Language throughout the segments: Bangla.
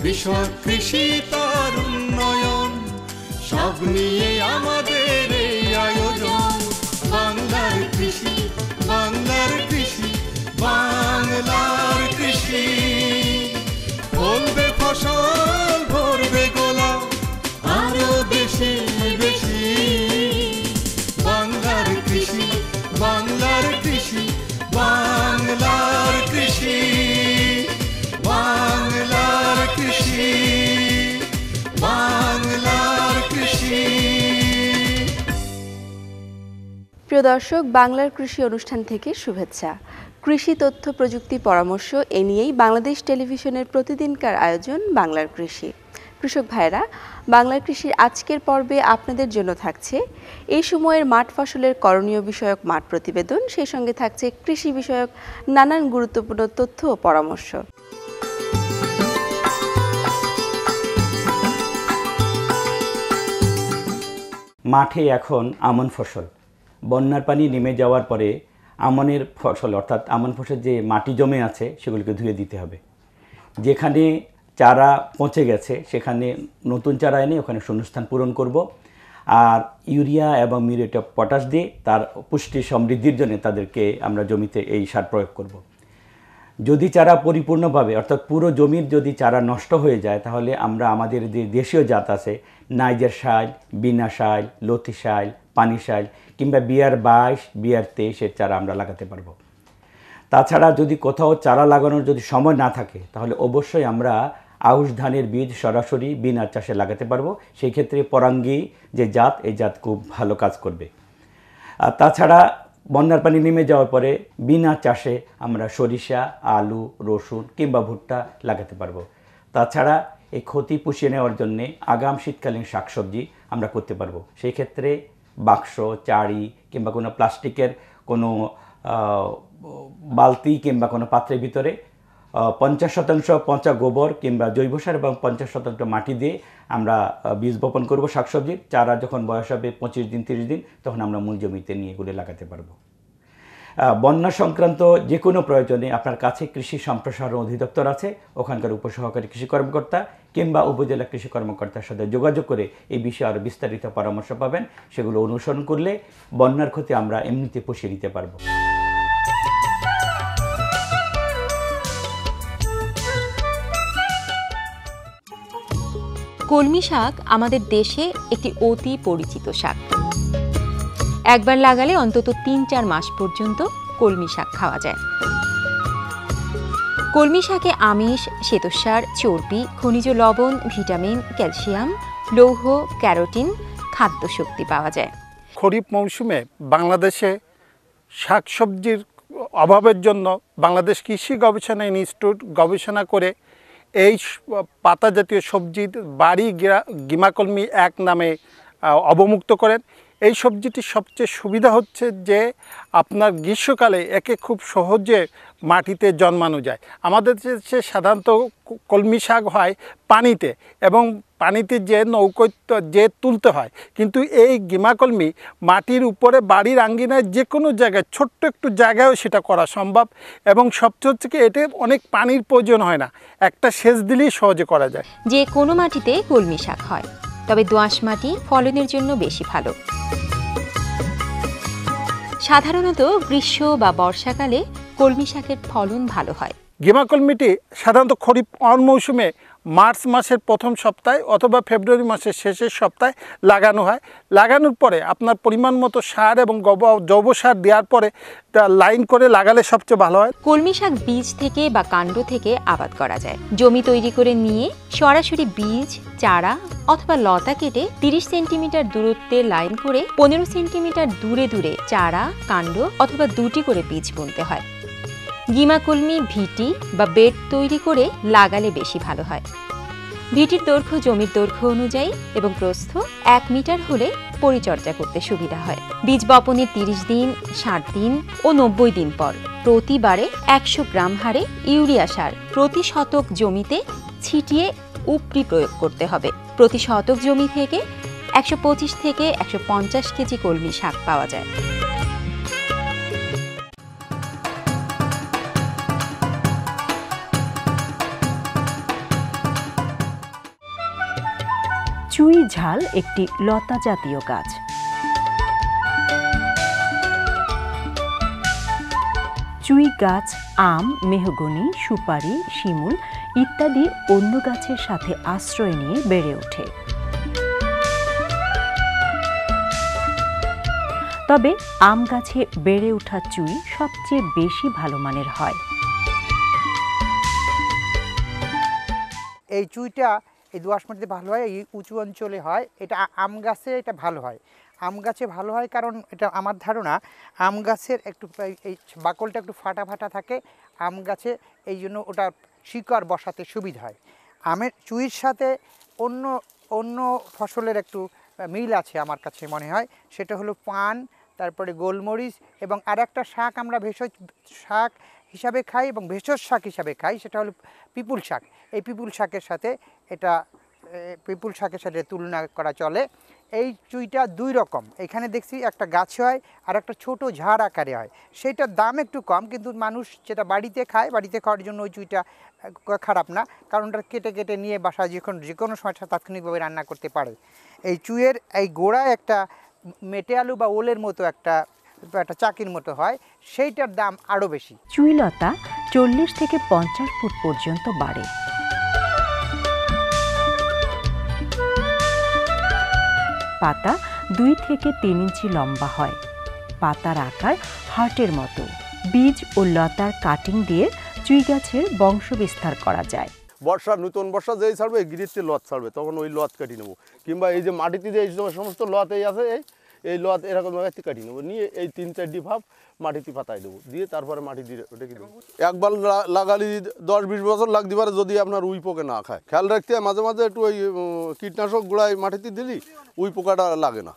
কৃষক কৃষি তার উন্নয়ন সব নিয়ে আমাদের এই আয়োজন। বাংলার কৃষি, বাংলার কৃষি, বাংলার কৃষি। ফলবে ফসল, ভরবে গোলা, আরো বেশি বেশি। বাংলার কৃষি, বাংলার কৃষি, বাংলার কৃষি, বাংলার কৃষি, বাংলার কৃষি। প্রিয় দর্শক, বাংলার কৃষি অনুষ্ঠান থেকে শুভেচ্ছা। কৃষি তথ্য প্রযুক্তি পরামর্শ এ নিয়েই বাংলাদেশ টেলিভিশনের প্রতিদিনকার আয়োজন বাংলার কৃষি। কৃষক ভাইরা, বাংলার কৃষির আজকের পর্বে আপনাদের জন্য থাকছে এই সময়ের মাঠ ফসলের করণীয় বিষয়ক মাঠ প্রতিবেদন, সেই সঙ্গে থাকছে কৃষি বিষয়ক নানান গুরুত্বপূর্ণ তথ্য ও পরামর্শ। মাঠে এখন আমন ফসল, বন্যার পানি নেমে যাওয়ার পরে আমনের ফসল অর্থাৎ আমন ফসল যে মাটি জমে আছে সেগুলিকে ধুয়ে দিতে হবে। যেখানে চারা পচে গেছে সেখানে নতুন চারা এনে ওখানে শূন্যস্থান পূরণ করব। আর ইউরিয়া এবং মিউরেট অফ পটাশ দিয়ে তার পুষ্টি সমৃদ্ধির জন্য তাদেরকে আমরা জমিতে এই সার প্রয়োগ করব। যদি চারা পরিপূর্ণভাবে অর্থাৎ পুরো জমির যদি চারা নষ্ট হয়ে যায় তাহলে আমরা আমাদের যে দেশীয় জাত আছে নাইজার শাইল, বিনা শাইল, লতি শাইল, পানি শাইল কিংবা BR22, BR23 চারা আমরা লাগাতে পারবো। তাছাড়া যদি কোথাও চারা লাগানোর যদি সময় না থাকে তাহলে অবশ্যই আমরা আউশ ধানের বীজ সরাসরি বিনা চাষে লাগাতে পারবো। সেই ক্ষেত্রে পরাঙ্গী যে জাত, এই জাত খুব ভালো কাজ করবে। আর তাছাড়া বন্যার পানি নেমে যাওয়ার পরে বিনা চাষে আমরা সরিষা, আলু, রসুন কিংবা ভুট্টা লাগাতে পারবো। তাছাড়া এই ক্ষতি পুষিয়ে নেওয়ার জন্যে আগাম শীতকালীন শাকসবজি আমরা করতে পারবো। সেই ক্ষেত্রে বাক্স, চাড়ি কিংবা কোনো প্লাস্টিকের কোনো বালতি কিংবা কোনো পাত্রের ভিতরে 50% পচা গোবর কিংবা জৈব সার এবং 50% মাটি দিয়ে আমরা বীজ বপন করব শাকসবজির। চারা যখন বয়স হবে 25 দিন 30 দিন তখন আমরা মূল জমিতে নিয়ে এগুলো লাগাতে পারবো। বন্যা সংক্রান্ত যে কোনো প্রয়োজনে আপনার কাছে কৃষি সম্প্রসারণ অধিদপ্তর আছে, ওখানকার উপসহকারী কৃষি কর্মকর্তা কিংবা উপজেলা কৃষি কর্মকর্তার সাথে যোগাযোগ করে এই বিষয়ে আরও বিস্তারিত পরামর্শ পাবেন। সেগুলো অনুসরণ করলে বন্যার ক্ষতি আমরা এমনিতে পুষিয়ে নিতে পারবো। কলমি শাক আমাদের দেশে একটি অতি পরিচিত শাক। একবার লাগালে অন্তত ৩-৪ মাস পর্যন্ত কলমি শাক খাওয়া যায়। কলমি শাকে আমিষ, শ্বেতসার, চর্বি, খনিজ লবণ, ভিটামিন, ক্যালসিয়াম, লৌহ, ক্যারোটিন, খাদ্য শক্তি পাওয়া যায়। খরিফ মৌসুমে বাংলাদেশে শাকসবজির অভাবের জন্য বাংলাদেশ কৃষি গবেষণা ইনস্টিটিউট গবেষণা করে এই পাতা জাতীয় সবজির বাড়ি গিমাকলমি 1 নামে অবমুক্ত করেন। এই সবজিটির সবচেয়ে সুবিধা হচ্ছে যে আপনার গ্রীষ্মকালে একে খুব সহজে মাটিতে জন্মানো যায়। আমাদের দেশে সাধারণত কলমি শাক হয় পানিতে এবং পানিতে যে নৌকোয় যে তুলতে হয়, কিন্তু এই গিমাকলমি মাটির উপরে বাড়ির আঙ্গিনায় যে কোনো জায়গায় ছোট্ট একটু জায়গায়ও সেটা করা সম্ভব এবং সবচেয়ে হচ্ছে কি এতে অনেক পানির প্রয়োজন হয় না, একটা সেচ দিলেই সহজে করা যায়। যে কোনো মাটিতে কলমি শাক হয়, তবে দোআঁশ মাটি ফলনের জন্য বেশি ভালো। সাধারণত গ্রীষ্ম বা বর্ষাকালে কলমি শাকের ফলন ভালো হয়। গিমাকলমিটি সাধারণত খরিফ মৌসুমে মার্চ মাসের প্রথম সপ্তাহে অথবা ফেব্রুয়ারি মাসের শেষের সপ্তাহে লাগানো হয়। লাগানোর পরে আপনার পরিমাণ মতো সার এবং জৈব সার দেওয়ার পরে লাইন করে লাগালে সবচেয়ে ভালো হয়। কলমি শাক বীজ থেকে বা কাণ্ড থেকে আবাদ করা যায়। জমি তৈরি করে নিয়ে সরাসরি বীজ, চারা অথবা লতা কেটে 30 সেন্টিমিটার দূরত্বে লাইন করে 15 সেন্টিমিটার দূরে দূরে চারা, কাণ্ড অথবা 2টি করে বীজ বুনতে হয়। গিমাকলমি ভিটি বা বেড তৈরি করে লাগালে বেশি ভালো হয়। ভিটির দৈর্ঘ্য জমির দৈর্ঘ্য অনুযায়ী এবং প্রস্থ 1 মিটার হলে পরিচর্যা করতে সুবিধা হয়। বীজ বপনের 30 দিন, 60 দিন ও 90 দিন পর প্রতিবারে 100 গ্রাম হারে ইউরিয়া সার প্রতি শতক জমিতে ছিটিয়ে উপরি প্রয়োগ করতে হবে। প্রতি শতক জমি থেকে 125 থেকে 150 কেজি কলমি শাক পাওয়া যায়। চুই ঝাল একটি লতা জাতীয় গাছ। চুই গাছ আম, মেহগনি, সুপারি, শিমুল ইত্যাদি অন্য গাছের সাথে আশ্রয় নিয়ে বেড়ে ওঠে। তবে আম গাছে বেড়ে ওঠা চুই সবচেয়ে বেশি ভালো মানের হয়। এই চুইটা এই দোআঁশ মাটিতে ভালো হয়, এই উঁচু অঞ্চলে হয়। এটা আম গাছে এটা ভালো হয়। আম গাছে ভালো হয় কারণ এটা আমার ধারণা আম গাছের একটু এই বাকলটা একটু ফাটা ফাটা থাকে আম গাছে, এই জন্য ওটা শিকড় বসাতে সুবিধা হয়। আমের চুইয়ের সাথে অন্য অন্য ফসলের একটু মিল আছে আমার কাছে মনে হয়, সেটা হলো পান, তারপরে গোলমরিচ এবং আর একটা শাক আমরা ভেষজ শাক হিসাবে খাই এবং ভেষজ শাক হিসাবে খাই, সেটা হলো পিপুল শাক। এই পিপুল শাকের সাথে এটা পিপুল শাকের সাথে তুলনা করা চলে। এই চুইটা দুই রকম, এখানে দেখছি একটা গাছে হয় আর একটা ছোট ঝাড় আকারে হয়, সেইটার দাম একটু কম, কিন্তু মানুষ যেটা বাড়িতে খায়, বাড়িতে খাওয়ার জন্য ওই চুইটা খারাপ না, কারণ ওটা কেটে কেটে নিয়ে বাসায় যে কোনো সময় তাৎক্ষণিকভাবে রান্না করতে পারে। এই চুইয়ের এই গোড়ায় একটা মেটে আলু বা ওলের মতো একটা চাকির মতো হয়, সেইটার দাম আরও বেশি। চুইলতা 40 থেকে 50 ফুট পর্যন্ত বাড়ে। পাতা 2 থেকে 3 ইঞ্চি লম্বা হয়। পাতার আকার হার্টের মতো। বীজ ও লতার কাটিং দিয়ে চুই গাছের বংশ বিস্তার করা যায়। বর্ষা নতুন বর্ষা যেই ছাড়বে গিরিতে লত ছাড়বে, তখন ওই লত কাটি নেবো, কিংবা এই যে মাটিতে যে সমস্ত লত এই আছে এই লত এরকম কাটি নেবো, নিয়ে এই 3-4 ভাব মাটিতে পাতায় দেবো, দিয়ে তারপরে মাটি দিয়ে রেখে দেবো। একবার লাগালি 10-20 বছর লাগতে পারে যদি আপনার উই পোকা না খায়। খেয়াল রাখতে হয় মাঝে মাঝে একটু ওই কীটনাশক গুঁড়ায় মাটিতে দিলি উই পোকাটা লাগে না।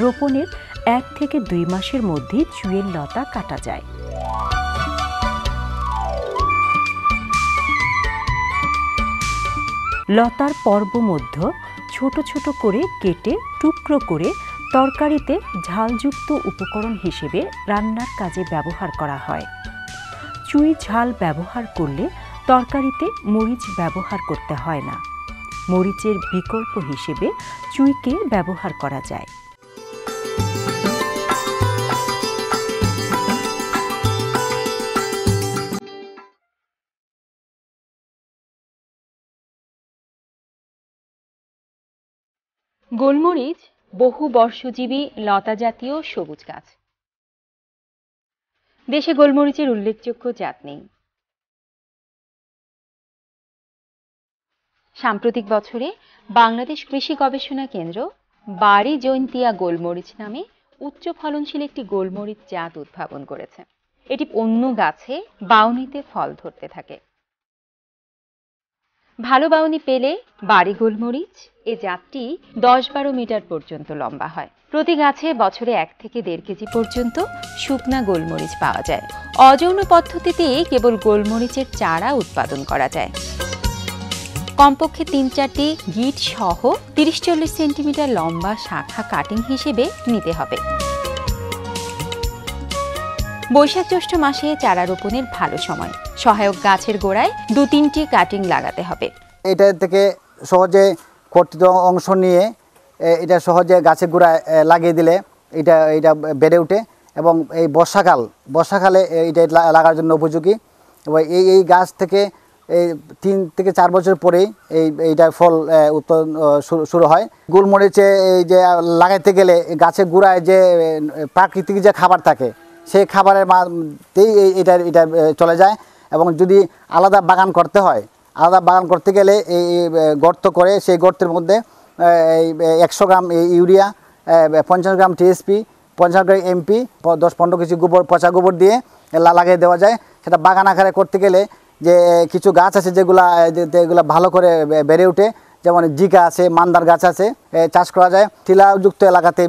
রোপণের 1 থেকে 2 মাসের মধ্যে চুইয়ের লতা কাটা যায়। লতার পর্বমধ্য ছোট ছোট করে কেটে টুকরো করে তরকারিতে ঝালযুক্ত উপকরণ হিসেবে রান্নার কাজে ব্যবহার করা হয়। চুই ঝাল ব্যবহার করলে তরকারিতে মরিচ ব্যবহার করতে হয় না। মরিচের বিকল্প হিসেবে চুইকে ব্যবহার করা যায়। গোলমরিচ বহু বর্ষজীবী লতা জাতীয় সবুজ গাছ। দেশে গোলমরিচের উল্লেখযোগ্য জাত নেই। সাম্প্রতিক বছরে বাংলাদেশ কৃষি গবেষণা কেন্দ্র বাড়ি জৈন্তিয়া গোলমরিচ নামে উচ্চ ফলনশীল একটি গোলমরিচ জাত উদ্ভাবন করেছে। এটি অন্য গাছে বাউনিতে ফল ধরতে থাকে। ভালো বাউনি পেলে বাড়ি গোলমরিচ এ জাতটি 10-12 মিটার পর্যন্ত লম্বা হয়। প্রতি গাছে বছরে 1 থেকে 1.5 কেজি পর্যন্ত শুকনা গোলমরিচ পাওয়া যায়। অযৌন পদ্ধতিতে কেবল গোলমরিচের চারা উৎপাদন করা যায়। কমপক্ষে 3-4টি গিট সহ 30-40 সেন্টিমিটার লম্বা শাখা কাটিং হিসেবে নিতে হবে। বৈশাখ জ্যৈষ্ঠ মাসে চারা রোপণের ভালো সময়। সহায়ক গাছের গোড়ায় 2-3টি কাটিং লাগাতে হবে। এটা থেকে সহজে কর্তিত অংশ নিয়ে এটা সহজে গাছের গোড়ায় লাগিয়ে দিলে এটা বেড়ে ওঠে এবং এই বর্ষাকালে এটা লাগার জন্য উপযোগী। এবং এই গাছ থেকে এই 3 থেকে 4 বছর পরেই এইটা ফল উৎপাদন শুরু হয়। গোলমরিচে এই যে লাগাইতে গেলে গাছের গোড়ায় যে প্রাকৃতিক যে খাবার থাকে সেই খাবারের মাঝেই এটা চলে যায়। এবং যদি আলাদা বাগান করতে হয়, আলাদা বাগান করতে গেলে এই গর্ত করে সেই গর্তের মধ্যে 100 গ্রাম ইউরিয়া, 50 গ্রাম টিএসপি, 50 গ্রাম এমপি, 10-15 কেজি গোবর, পচা গোবর দিয়ে লাগিয়ে দেওয়া যায়। সেটা বাগান আকারে করতে গেলে যে কিছু গাছ আছে যেগুলো ভালো করে বেড়ে ওঠে, যেমন জিকা আছে, মান্দার গাছ আছে, চাষ করা যায়। টিলাযুক্ত এলাকাতে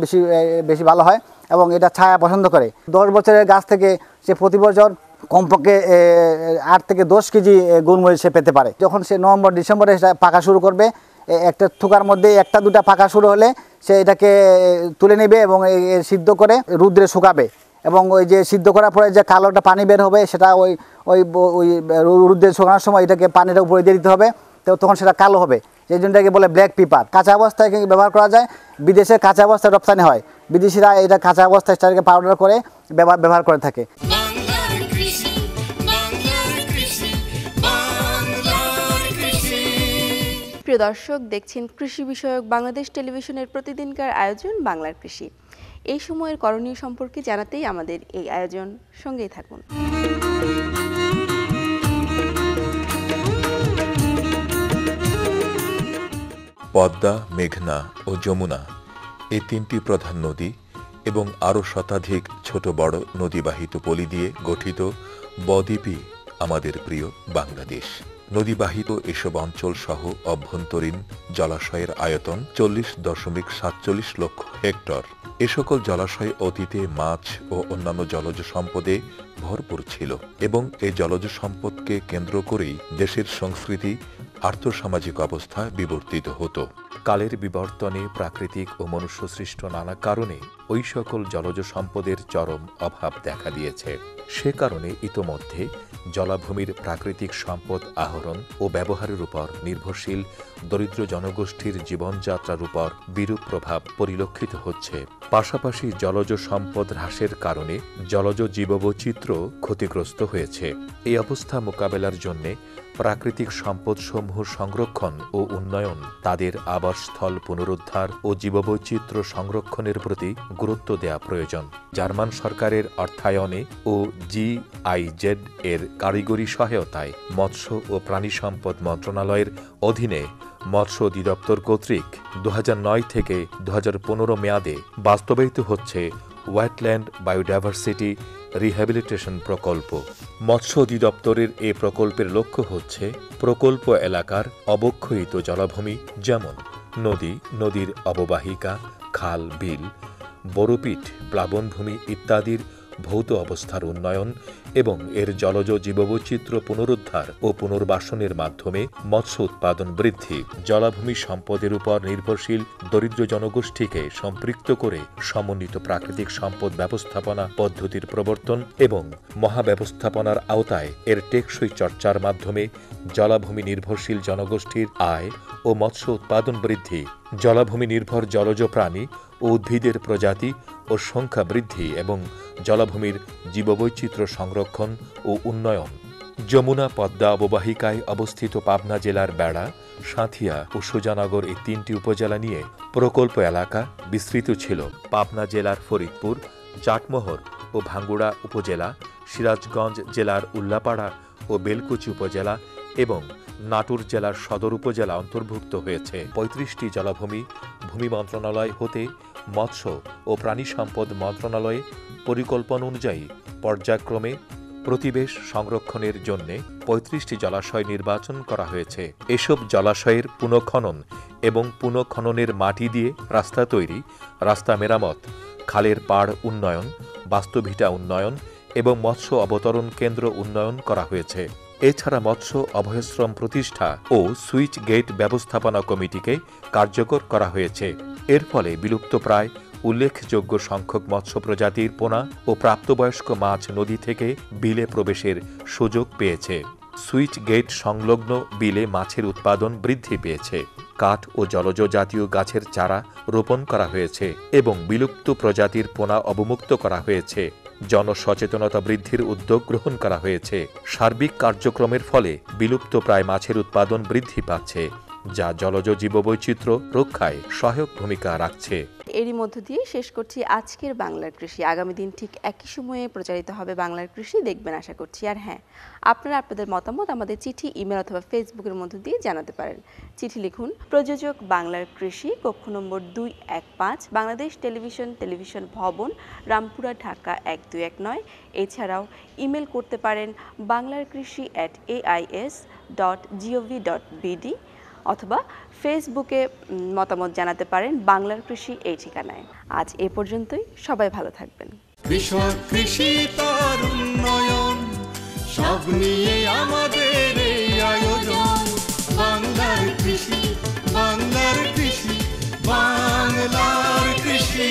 বেশি ভালো হয় এবং এটা ছায়া পছন্দ করে। 10 বছরের গাছ থেকে সে প্রতি বছর কমপক্ষে 8 থেকে 10 কেজি গোলমরিচ সে পেতে পারে। যখন সে নভেম্বর-ডিসেম্বরে সেটা পাকা শুরু করবে, একটা থোকার মধ্যে 1-2টা পাকা শুরু হলে সে এটাকে তুলে নেবে এবং সিদ্ধ করে রৌদ্রে শুকাবে এবং ওই যে সিদ্ধ করার পরে যে কালো একটা পানি বের হবে সেটা ওই ওই ওই রোদে শুকানোর সময় এটাকে পানিটা উপরে দিয়ে দিতে হবে, তো তখন সেটা কালো হবে। এই জন্যটাকে বলে ব্ল্যাক পেপার। কাঁচা অবস্থায় ব্যবহার করা যায়, বিদেশে কাঁচা অবস্থায় রপ্তানি হয়, বিদেশিরা এটা কাঁচা অবস্থায় সেটাকে পাউডার করে ব্যবহার করে থাকে। প্রিয় দর্শক, দেখছেন কৃষি বিষয়ক বাংলাদেশ টেলিভিশনের প্রতিদিনকার আয়োজন বাংলার কৃষি। এই সময়ের করণীয় সম্পর্কে জানাতেই আমাদের এই আয়োজন, সঙ্গেই থাকুন। পদ্মা, মেঘনা ও যমুনা এই তিনটি প্রধান নদী এবং আরও শতাধিক ছোট বড় নদীবাহিত পলি দিয়ে গঠিত বদ্বীপই আমাদের প্রিয় বাংলাদেশ। নদীবাহিত এসব অঞ্চল সহ অভ্যন্তরীণ জলাশয়ের আয়তন 40.47 লক্ষ হেক্টর। এ সকল জলাশয় অতীতে মাছ ও অন্যান্য জলজ সম্পদে ভরপুর ছিল এবং এই জলজ সম্পদকে কেন্দ্র করেই দেশের সংস্কৃতি, আর্থসামাজিক অবস্থা বিবর্তিত হতো। কালের বিবর্তনে প্রাকৃতিক ও মনুষ্যসৃষ্ট নানা কারণে ওই সকল জলজ সম্পদের চরম অভাব দেখা দিয়েছে। সে কারণে ইতোমধ্যে জলাভূমির প্রাকৃতিক সম্পদ আহরণ ও ব্যবহারের উপর নির্ভরশীল দরিদ্র জনগোষ্ঠীর জীবনযাত্রার উপর বিরূপ প্রভাব পরিলক্ষিত হচ্ছে। পাশাপাশি জলজ সম্পদ হ্রাসের কারণে জলজ জীববৈচিত্র্য ক্ষতিগ্রস্ত হয়েছে। এই অবস্থা মোকাবেলার জন্য প্রাকৃতিক সম্পদসমূহ সংরক্ষণ ও উন্নয়ন, তাদের আবাসস্থল পুনরুদ্ধার ও জীববৈচিত্র্য সংরক্ষণের প্রতি গুরুত্ব দেওয়া প্রয়োজন। জার্মান সরকারের অর্থায়নে ও GIZ এর কারিগরি সহায়তায় মৎস্য ও প্রাণী সম্পদ মন্ত্রণালয়ের অধীনে মৎস্য অধিদপ্তর কর্তৃক 2009 থেকে 2015 মেয়াদে বাস্তবায়িত হচ্ছে ওয়েটল্যান্ড বায়োডাইভার্সিটি রিহ্যাবিলিটেশন প্রকল্প। মৎস্য অধিদপ্তরের এ প্রকল্পের লক্ষ্য হচ্ছে প্রকল্প এলাকার অবক্ষয়িত জলাভূমি যেমন নদী, নদীর অববাহিকা, খাল, বিল, বরপিট, প্লাবনভূমি ইত্যাদির ভৌত অবস্থার উন্নয়ন এবং এর জলজ জীববৈচিত্র্য পুনরুদ্ধার ও পুনর্বাসনের মাধ্যমে মৎস্য উৎপাদন বৃদ্ধি, জলাভূমি সম্পদের উপর নির্ভরশীল দরিদ্র জনগোষ্ঠীকে সম্পৃক্ত করে সমন্বিত প্রাকৃতিক সম্পদ ব্যবস্থাপনা পদ্ধতির প্রবর্তন এবং মহাব্যবস্থাপনার আওতায় এর টেকসই চর্চার মাধ্যমে জলাভূমি নির্ভরশীল জনগোষ্ঠীর আয় ও মৎস্য উৎপাদন বৃদ্ধি, জলাভূমি নির্ভর জলজ প্রাণী ও উদ্ভিদের প্রজাতি ও সংখ্যা বৃদ্ধি এবং জলাভূমির জীববৈচিত্র্য সংরক্ষণ ও উন্নয়ন। যমুনা পদ্মা অববাহিকায় অবস্থিত পাবনা জেলার বেড়া, সাঁথিয়া ও সুজানগর এই তিনটি উপজেলা নিয়ে প্রকল্প এলাকা বিস্তৃত ছিল। পাবনা জেলার ফরিদপুর, চাটমোহর ও ভাঙ্গুড়া উপজেলা, সিরাজগঞ্জ জেলার উল্লাপাড়া ও বেলকুচি উপজেলা এবং নাটোর জেলার সদর উপজেলা অন্তর্ভুক্ত হয়েছে। 35টি জলাভূমি ভূমি মন্ত্রণালয় হতে মৎস্য ও প্রাণী সম্পদ মন্ত্রণালয়ে পরিকল্পনা অনুযায়ী পর্যায়ক্রমে প্রতিবেশ সংরক্ষণের জন্য 35টি জলাশয় নির্বাচন করা হয়েছে। এসব জলাশয়ের পুনঃখনন এবং পুনঃখননের মাটি দিয়ে রাস্তা তৈরি, রাস্তা মেরামত, খালের পাড় উন্নয়ন, বাস্তুভিটা উন্নয়ন এবং মৎস্য অবতরণ কেন্দ্র উন্নয়ন করা হয়েছে। এছাড়া মৎস্য অভয়াশ্রম প্রতিষ্ঠা ও সুইচ গেট ব্যবস্থাপনা কমিটিকে কার্যকর করা হয়েছে। এর ফলে বিলুপ্তপ্রায় উল্লেখযোগ্য সংখ্যক মৎস্য প্রজাতির পোনা ও প্রাপ্তবয়স্ক মাছ নদী থেকে বিলে প্রবেশের সুযোগ পেয়েছে। সুইচ গেট সংলগ্ন বিলে মাছের উৎপাদন বৃদ্ধি পেয়েছে। কাঠ ও জলজ জাতীয় গাছের চারা রোপণ করা হয়েছে এবং বিলুপ্ত প্রজাতির পোনা অবমুক্ত করা হয়েছে। জনসচেতনতা বৃদ্ধির উদ্যোগ গ্রহণ করা হয়েছে। সার্বিক কার্যক্রমের ফলে বিলুপ্ত প্রায় মাছের উৎপাদন বৃদ্ধি পাচ্ছে, যা জলজ জীববৈচিত্র্য রক্ষায় সহায়ক ভূমিকা রাখছে। এরই মধ্য দিয়ে শেষ করছি আজকের বাংলার কৃষি। আগামী দিন ঠিক একই সময়ে প্রচারিত হবে বাংলার কৃষি, দেখবেন আশা করছি। আর হ্যাঁ, আপনারা আপনাদের মতামত আমাদের চিঠি, ইমেল অথবা ফেসবুকের মধ্য দিয়ে জানাতে পারেন। চিঠি লিখুন প্রযোজক বাংলার কৃষি, কক্ষ নম্বর 215, বাংলাদেশ টেলিভিশন ভবন, রামপুরা, ঢাকা 1219। এছাড়াও ইমেল করতে পারেন banglarkrishi@ais.gov.bd অথবা ফেসবুকে মতামত জানাতে পারেন বাংলার কৃষি এই ঠিকানায়। আজ এ পর্যন্তই, সবাই ভালো থাকবেন। কৃষক, কৃষি তার উন্নয়ন, সব নিয়ে আমাদের এই আয়োজন। বাংলার কৃষি, বাংলার কৃষি, বাংলার কৃষি।